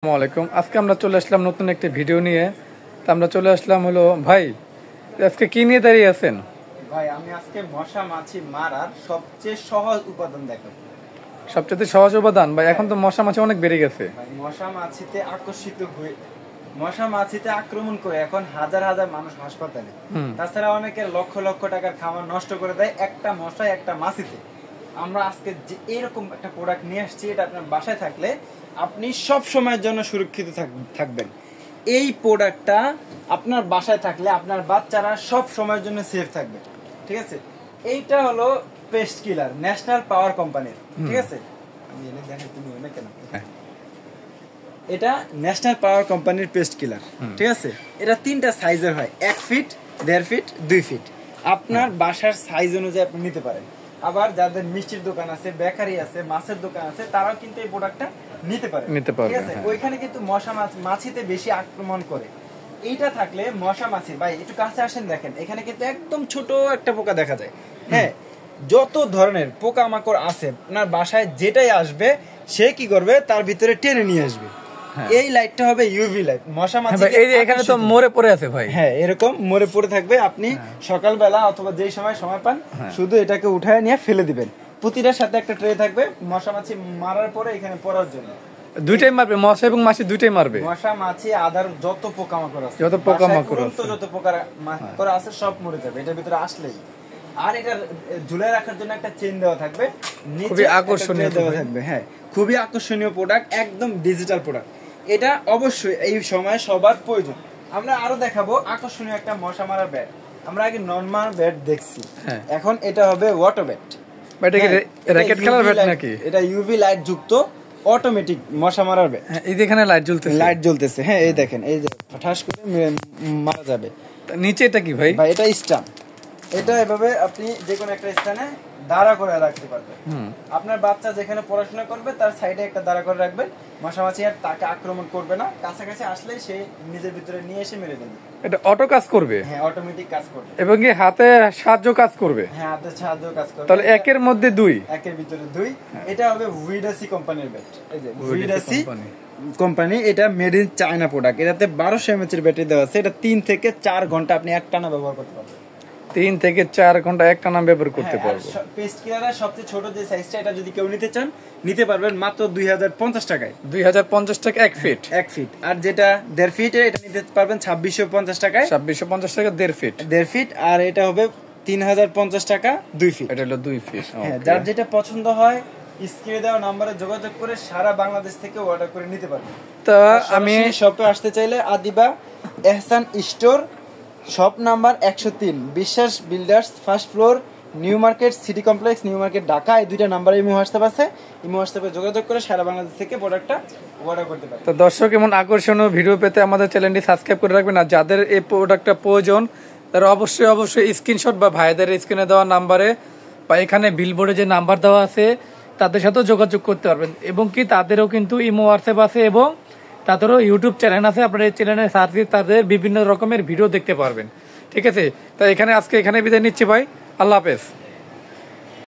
আসসালামু আলাইকুম। আজকে আমরা চলে আসলাম নতুন একটি ভিডিও নিয়ে। তো আমরা চলে আসলাম হলো ভাই, আজকে কি নিয়ে দাঁড়িয়ে আছেন? ভাই আমি আজকে মশা মাছি মারার সবচেয়ে সহজ উপাদান দেখাবো। সবচেয়ে সহজ উপাদান ভাই, এখন তো মশা মাছি অনেক বেড়ে গেছে। মশা মাছিতে আক্রমণ করে এখন হাজার হাজার মানুষ হাসপাতালে, তাছাড়া অনেকের লক্ষ লক্ষ টাকার খাবার নষ্ট করে দেয় একটা মশায় একটা মাছিতে। আমরা আজকে যে এরকম একটা প্রোডাক্ট নিয়ে আসছি, এটা আপনার বাসায় থাকলে আপনি সব সময়ের জন্য সুরক্ষিত থাকবেন। এই প্রোডাক্টটা আপনার বাসায় থাকলে আপনার বাচ্চারা সব সময়ের জন্য সেফ থাকবে। ঠিক আছে, এইটা হলো পেস্ট কিলার, ন্যাশনাল পাওয়ার কোম্পানির। ঠিক আছে, আমি এনে দেখেন তুমি এনে কেন, এটা ন্যাশনাল পাওয়ার কোম্পানির পেস্ট কিলার। ঠিক আছে, এটা তিনটা সাইজের হয়, 1 ফিট, 1.5 ফিট, 2 ফিট। আপনার বাসার সাইজ অনুযায়ী আপনি নিতে পারেন। আবার যাদের মিষ্টির দোকান আছে, বেকারি আছে, মাছের দোকান আছে, তারাও কিন্তু এই প্রোডাক্টটা নিতে পারে। ঠিক আছে, ওইখানে কিন্তু মশা মাছিতে বেশি আক্রমণ করে। এইটা থাকলে মশা মাছি, ভাই একটু কাছে আসেন, দেখেন এখানে কিন্তু একদম ছোট একটা পোকা দেখা যায়। হ্যাঁ, যত ধরনের পোকা মাকড় আছে আপনার বাসায় যেটাই আসবে সে কি করবে, তার ভিতরে টেনে নিয়ে আসবে। এই লাইটটা হবে ইউভি লাইট, মশা মাছি এখানে তো মরে পড়ে আছে ভাই। হ্যাঁ, এরকম মরে পড়ে থাকবে। আপনি সকালবেলা অথবা যেই সময় পান শুধু এটাকে উঠায় নিয়ে ফেলে দিবেন। প্রতিটার সাথে একটা ট্রে থাকবে মশা মাছি মারার পরে এখানে পড়ার জন্য। দুইটাই মারবে, মশা এবং মাছি দুইটাই মারবে। মশা মাছি আদার যত পোকামাকড় আছে, যত পোকামাকড় আছে সব মরে যাবে এটার ভিতরে আসলেই। আর এটা ঝুলে রাখার জন্য একটা চেইন দেওয়া থাকবে, খুবই আকর্ষণীয় দেওয়া থাকবে। হ্যাঁ, খুবই আকর্ষণীয় প্রোডাক্ট, একদম ডিজিটাল প্রোডাক্ট। এটা অবশ্যই এই সময় সবার প্রয়োজন। আমরা আরো দেখাবো আকর্ষণীয় একটা মশা মারার ব্যাট। আমরা আগে নরমাল ব্যাট দেখছি, এখন এটা হবে ওয়াটার ব্যাট। এটা কি রকেট কালার ব্যাট নাকি? এটা ইউভি লাইট যুক্ত অটোমেটিক মশা মারার ব্যাট। এই যে এখানে লাইট জ্বলতেছে। হ্যাঁ, এই দেখেন, এই যে ঠাস করে মারা যাবে। নিচে এটা কি ভাই? এটা স্ট্যাম্প। এটা এভাবে আপনি যে কোনো একটা স্থানে দাঁড়া করে রাখতে পারবেন। আপনার বাচ্চা যেখানে পড়াশোনা করবে তার সাইডে একটা দাঁড়া করে রাখবেন, মশামাছি আর তাকে আক্রমণ করবে না। কাছাকাছি আসলে সে নিজের ভিতরে নিয়ে এসে মেরে দেবে। এটা অটো কাজ করবে। হ্যাঁ, অটোমেটিক কাজ করবে এবং কি হাতে সাহায্য কাজ করবে। হ্যাঁ, হাতে সাহায্য কাজ করবে। তাহলে একের মধ্যে দুই, একের ভিতরে দুই। এটা হবে ভিডাসি কোম্পানির ব্যাট। এই যে ভিডাসি কোম্পানি, এটা মেড ইন চায়না প্রোডাক্ট। এটাতে 1200 mAh এর ব্যাটারি দেওয়া আছে। এটা 3 থেকে 4 ঘন্টা আপনি একটানা ব্যবহার করতে পারবেন। 3 থেকে 4 ঘন্টা একটানা ব্যবহার করতে পারবো। পেস্ট কিলারের সবচেয়ে ছোট যে সাইজটা, এটা যদি কেউ নিতে চান নিতে পারবেন মাত্র 2050 টাকায়। 2050 টাকা 1 ফিট। 1 ফিট। আর যেটা 1.5 ফিট, এটা নিতে পারবেন 2650 টাকায়। 2650 টাকা 1.5 ফিট। 1.5 ফিট। আর এটা হবে 3050 টাকা 2 ফিট। এটা হলো 2 ফিট। হ্যাঁ, যার যেটা পছন্দ হয় স্ক্রিনে দেওয়া নম্বরে যোগাযোগ করে সারা বাংলাদেশ থেকে অর্ডার করে নিতে পারবেন। তো আমি শপে আসতে চাইলে আদিবা এহসান স্টোর, শপ নাম্বার 103, বিশ্বাস builders, first floor, new market city complex, new market, Dhaka. এই দুইটা নাম্বারে ইমো হোয়াটসঅ্যাপ আছে। ইমো হোয়াটসঅ্যাপে যোগাযোগ করে সারা বাংলাদেশ থেকে প্রোডাক্টটা অর্ডার করতে পারেন। তো দর্শক, এমন আকর্ষণীয় ভিডিও পেতে আমাদের চ্যানেলটি সাবস্ক্রাইব করে রাখবেন। আর যাদের এই প্রোডাক্টটা প্রয়োজন তারা অবশ্যই স্ক্রিনশট বা ভাইদের স্ক্রিনে দেওয়া নাম্বারে বা এখানে বিলবোর্ডে যে নাম্বার দেওয়া আছে তাদের সাথেও যোগাযোগ করতে পারবেন। এবং কি তাদেরও কিন্তু ইমো হোয়াটসঅ্যাপ আছে এবং তাদেরও ইউটিউব চ্যানেল আছে। আপনারা এই চ্যানেলে সার্চ দিয়ে তাদের বিভিন্ন রকমের ভিডিও দেখতে পারবেন। ঠিক আছে, তো আজকে এখানে বিদায় নিচ্ছি ভাই। আল্লাহ হাফেজ।